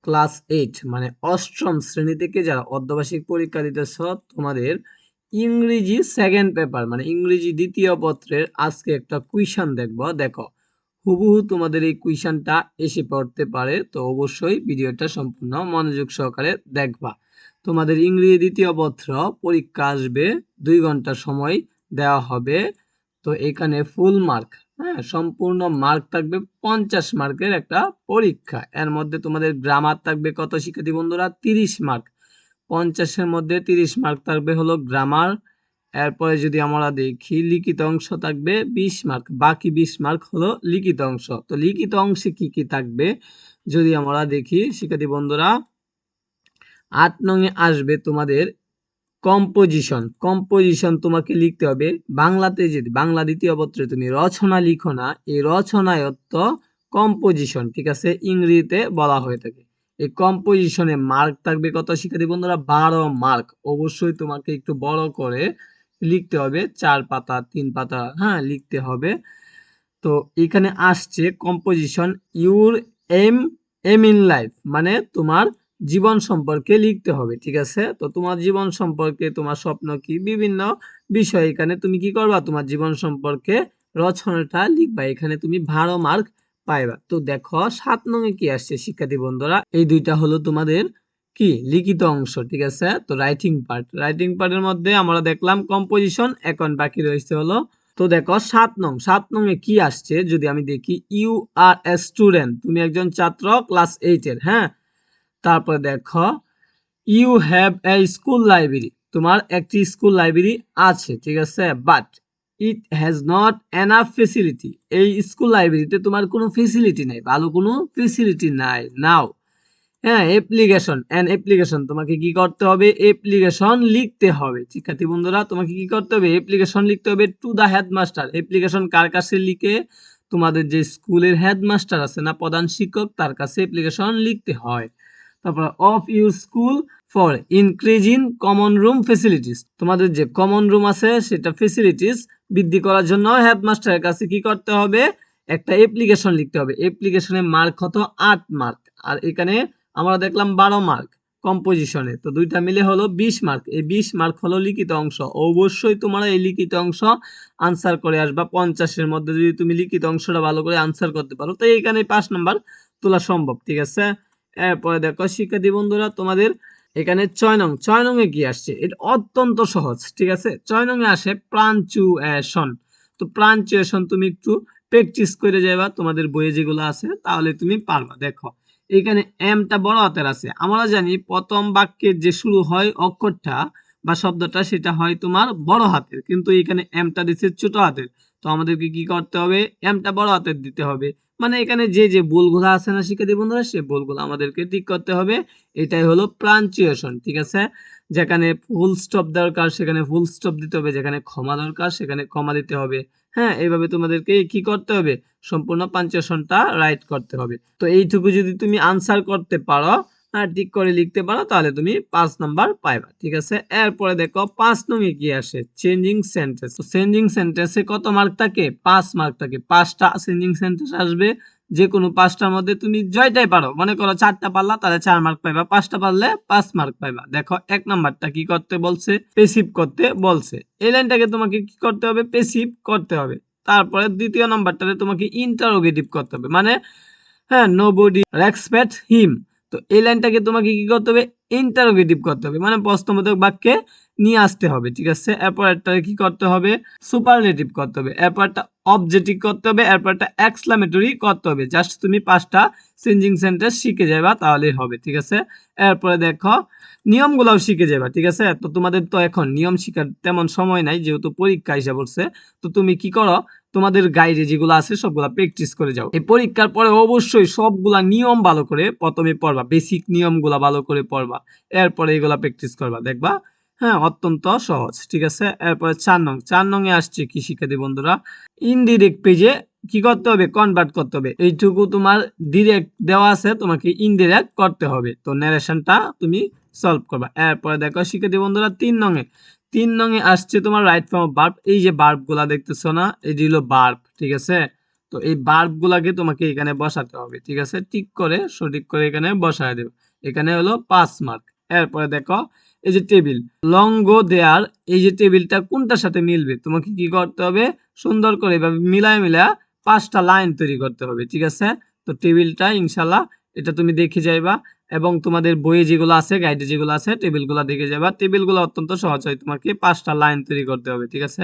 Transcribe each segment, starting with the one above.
Class 8 মানে অষ্টম শ্রেণী থেকে যারা অর্ধবার্ষিক পরীক্ষা দিতেছ তোমাদের ইংরেজি সেকেন্ড পেপার মানে ইংরেজি দ্বিতীয় পত্রের আজকে একটা কুইশন দেখো হুবহু তোমাদের এই কুইশনটা এসে পড়তে পারে, তো অবশ্যই ভিডিওটা সম্পূর্ণ মনোযোগ সহকারে দেখবা। তোমাদের ইংরেজি দ্বিতীয় পত্র পরীক্ষা আসবে, 2 ঘন্টা সময় দেওয়া হবে। তো এখানে ফুল মার্ক, হ্যাঁ সম্পূর্ণ মার্ক থাকবে 50 মার্কের একটা পরীক্ষা। এর মধ্যে তোমাদের গ্রামার থাকবে কত শিক্ষার্থী বন্ধুরা? 30 মার্ক। 50-এর মধ্যে 30 মার্ক থাকবে হলো গ্রামার। এরপরে যদি আমরা দেখি লিখিত অংশ থাকবে 20 মার্ক, বাকি 20 মার্ক হলো লিখিত অংশ। তো লিখিত অংশে কি কি থাকবে যদি আমরা দেখি শিক্ষার্থী বন্ধুরা, 8 নং এ আসবে তোমাদের কম্পোজিশন তোমাকে লিখতে হবে। বাংলাতে যদি বাংলা দ্বিতীয় পত্রে তুমি রচনা লিখো না, এই রচনায় অর্থ কম্পোজিশন, ঠিক আছে, ইংরেজিতে বলা হয়ে থাকে। এই কম্পোজিশনে মার্ক থাকবে কত শিক্ষার্থী বন্ধুরা? 12 মার্ক। অবশ্যই তোমাকে একটু বড় করে লিখতে হবে, 4 পাতা 3 পাতা, হ্যাঁ লিখতে হবে। তো এখানে আসছে composition your aim aim in life মানে তোমার জীবন সম্পর্কে লিখতে হবে, ঠিক আছে। তো তোমার জীবন সম্পর্কে তোমার স্বপ্ন কি, বিভিন্ন বিষয় এখানে তুমি কি করবা, তোমার জীবন সম্পর্কে রচনাটা লিখবা। এখানে তুমি 12 মার্ক পাইবা। তো দেখো 7 নং এ কি আসছে শিক্ষার্থী বন্ধুরা, এই দুইটা হলো তোমাদের কি লিখিত অংশ, ঠিক আছে। তো রাইটিং পার্টের মধ্যে আমরা দেখলাম কম্পোজিশন, এখন বাকি রয়েছে হলো। তো দেখো 7 নং এ কি আসছে যদি আমি দেখি, ইউ আর এ স্টুডেন্ট, তুমি একজন ছাত্র ক্লাস 8 এর, হ্যাঁ। তারপরে দেখো you have a school library, তোমার একটি স্কুল লাইব্রেরি আছে, ঠিক আছে, but it has not enough facility, এই স্কুল লাইব্রেরিতে তোমার কোনো ফেসিলিটি নাই, ভালো কোনো ফেসিলিটি নাই নাও। হ্যাঁ অ্যাপ্লিকেশন তোমাকে কি করতে হবে, অ্যাপ্লিকেশন লিখতে হবে শিক্ষার্থী বন্ধুরা, তোমাকে কি করতে হবে, অ্যাপ্লিকেশন লিখতে হবে টু দা হেডমাস্টার। অ্যাপ্লিকেশন কার কাছে লিখে? তোমাদের যে স্কুলের হেডমাস্টার আছে না, প্রধান শিক্ষক, তার কাছে অ্যাপ্লিকেশন লিখতে হয়। তারপর of your school for increasing common room facilities, তোমাদের যে কমন রুম আছে সেটা ফেসিলিটিস বৃদ্ধি করার জন্য হেডমাস্টারের কাছে কি করতে হবে, একটা অ্যাপ্লিকেশন লিখতে হবে। অ্যাপ্লিকেশনের মার্ক কত? 8 মার্ক। আর এখানে আমরা দেখলাম 12 মার্ক কম্পোজিশনে, তো দুইটা মিলে হলো 20 মার্ক। এই 20 মার্ক হলো লিখিত অংশ। অবশ্যই তোমরা এই লিখিত অংশ আনসার করে আসবা। 50-এর মধ্যে যদি তুমি লিখিত অংশটা ভালো করে আনসার করতে পারো, তো এইখানে 5 নাম্বার তোলা সম্ভব, ঠিক আছে। এরপরে দেখো শিক্ষার্থী বন্ধুরা, তোমাদের এখানে 6 নং এ কি আসছে, এটা অত্যন্ত সহজ, ঠিক আছে। 6 নং এ আসে প্রাঞ্চুয়েশন। তো প্রাঞ্চুয়েশন তুমি একটু প্র্যাকটিস করে যাবা তোমাদের বইয়ে যেগুলো আছে, তাহলে তুমি পারবা। দেখো এখানে এমটা বড় হাতের আছে, আমরা জানি প্রথম বাক্যের যে শুরু হয় অক্ষরটা বা শব্দটা সেটা হয় তোমার বড় হাতের, কিন্তু এখানে এমটা দিচ্ছে ছোট হাতের। তো আমাদেরকে কি করতে হবে, এমটা বড় হাতের দিতে হবে। মানে এখানে যে যে ভুলগুলো আছে না শিক্ষার্থী বন্ধুরা, সে ভুলগুলো আমাদেরকে ঠিক করতে হবে। এটাই হলো প্রাঞ্চুয়েশন, ঠিক আছে। যেখানে ফুল স্টপ দরকার সেখানে ফুল স্টপ দিতে হবে, যেখানে ক্ষমা দরকার সেখানে ক্ষমা দিতে হবে। হ্যাঁ এইভাবে তোমাদেরকে কি করতে হবে, সম্পূর্ণ পাঞ্চুয়েশনটা রাইট করতে হবে। তো এইটুকু যদি তুমি আনসার করতে পারো, হ্যাঁ ঠিক করে লিখতে পারো, তাহলে তুমি 5 নাম্বার পাইবা, ঠিক আছে। এরপরে দেখো 5 নং এ কি আসে, চেঞ্জিং সেন্টেন্স। তো চেঞ্জিং সেন্টেন্সে কত মার্ক থাকে? 5 মার্ক থাকে। 5টা চেঞ্জিং সেন্টেন্স আসবে, যে কোনো 5টার মধ্যে তুমি জয়টাই পারো, মনে করো 4টা পারলা তাহলে 4 মার্ক পাইবা, 5টা পারলে 5 মার্ক পাইবা। দেখো 1 নাম্বারটা কি করতে বলছে, প্যাসিভ করতে বলছে। এই লাইনটাকে তোমাকে কি করতে হবে, প্যাসিভ করতে হবে। তারপরে দ্বিতীয় নাম্বারটাতে তোমাকে ইন্টারোগেটিভ করতে হবে, মানে হ্যাঁ নোবডি রেসপেক্ট হিম। তো এই লাইনটাকে তোমাকে কি করতে হবে, ইন্টারোগেটিভ করতে হবে, মানে প্রশ্নবোধক বাক্যে নিয়ে আসতে হবে, ঠিক আছে। এরপর একটা কি করতে হবে, সুপারলেটিভ করতে হবে, এরপর একটা অবজেক্টিভ করতে হবে, এরপর একটা এক্সক্লামেটরি করতে হবে। জাস্ট তুমি 5টা চেঞ্জিং সেন্টেন্স শিখে যাবা তাহলেই হবে, ঠিক আছে। এরপরে দেখো নিয়মগুলোও শিখে যাবা, ঠিক আছে। তো তোমাদের তো এখন নিয়ম শিখার তেমন সময় নাই, যেহেতু পরীক্ষা এসে পড়ছে। তো তুমি কি করো, তোমাদের গাইডে যেগুলো আছে সবগুলা প্র্যাকটিস করে যাও। এই পরীক্ষার পরে অবশ্যই সবগুলা নিয়ম ভালো করে প্রথমে পড়বা, বেসিক নিয়মগুলা ভালো করে পড়বা, এরপরে এগুলা প্র্যাকটিস করবা, দেখবা হ্যাঁ অত্যন্ত সহজ, ঠিক আছে। এরপরে 4 নং এ আসছে কি শিক্ষার্থী বন্ধুরা, ইনডিরেক্ট পেজে কি করতে হবে, কনভার্ট করতে হবে। এইটুকু তোমার ডিরেক্ট দেওয়া আছে, তোমাকে ইনডিরেক্ট করতে হবে। তো ন্যারেশনটা তুমি সলভ করবা। এরপরে দেখো শিক্ষার্থী বন্ধুরা 3 নং এ আসছে তোমার রাইট ফর্ম অফ ভার্ব। এই যে ভার্ব গুলা দেখতেছো না, এটি হলো ভার্ব, ঠিক আছে। তো এই বার্বগুলাকে তোমাকে এখানে বসাতে হবে, ঠিক আছে? ঠিক করে সঠিক করে এখানে বসায় দেবে। এখানে হলো 5 মার্ক। এরপরে দেখো এই যে টেবিল লং গো দেয়ার, এই যে টেবিলটা কোনটার সাথে মিলবে তোমাকে কি করতে হবে, সুন্দর করে এভাবে মিলায় 5টা লাইন তৈরি করতে হবে, ঠিক আছে? তো টেবিলটা ইনশাল্লাহ এটা তুমি দেখে যাইবা এবং তোমাদের বইয়ে যেগুলো আছে, গাইডে যেগুলো আছে, টেবিলগুলো দেখে যাবা। টেবিলগুলো অত্যন্ত সহজ হয়, তোমাকে 5টা লাইন তৈরি করতে হবে, ঠিক আছে?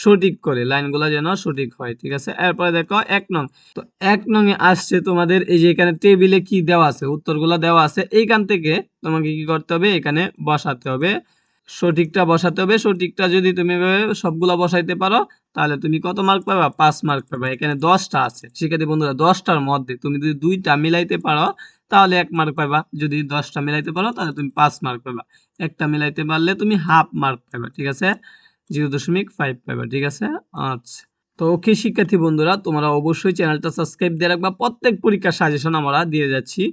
সঠিক করে লাইনগুলো যেন সঠিক হয়, ঠিক আছে? এরপরে দেখো 1 নং। তো 1 নং এ আসছে তোমাদের এই যে এখানে টেবিলে কি দেওয়া আছে, উত্তরগুলো দেওয়া আছে, এইখান থেকে তোমাকে কি করতে হবে, এখানে বসাতে হবে, সঠিকটা বসাতে হবে। সঠিকটা যদি তুমি এভাবে সবগুলা বসাইতে পারো তাহলে তুমি কত মার্ক পাবা, 5 মার্ক পাবা। এখানে 10টা আছে, শিক্ষার্থী বন্ধুরা 10টার মধ্যে তুমি যদি 2টা মিলাইতে পারো তাহলে 1 মার্ক পাবা, যদি 10টা মিলাইতে পারো তাহলে তুমি 5 মার্ক পাবা, একটা মিলাইতে পারলে তুমি হাফ মার্ক পাবা, ঠিক আছে? 0.5 পাবা, ঠিক আছে? আচ্ছা, তো ওকে শিক্ষার্থী বন্ধুরা, তোমরা অবশ্যই চ্যানেলটা সাবস্ক্রাইব দিয়ে রাখবা, প্রত্যেক পরীক্ষার সাজেশন আমরা দিয়ে যাচ্ছি।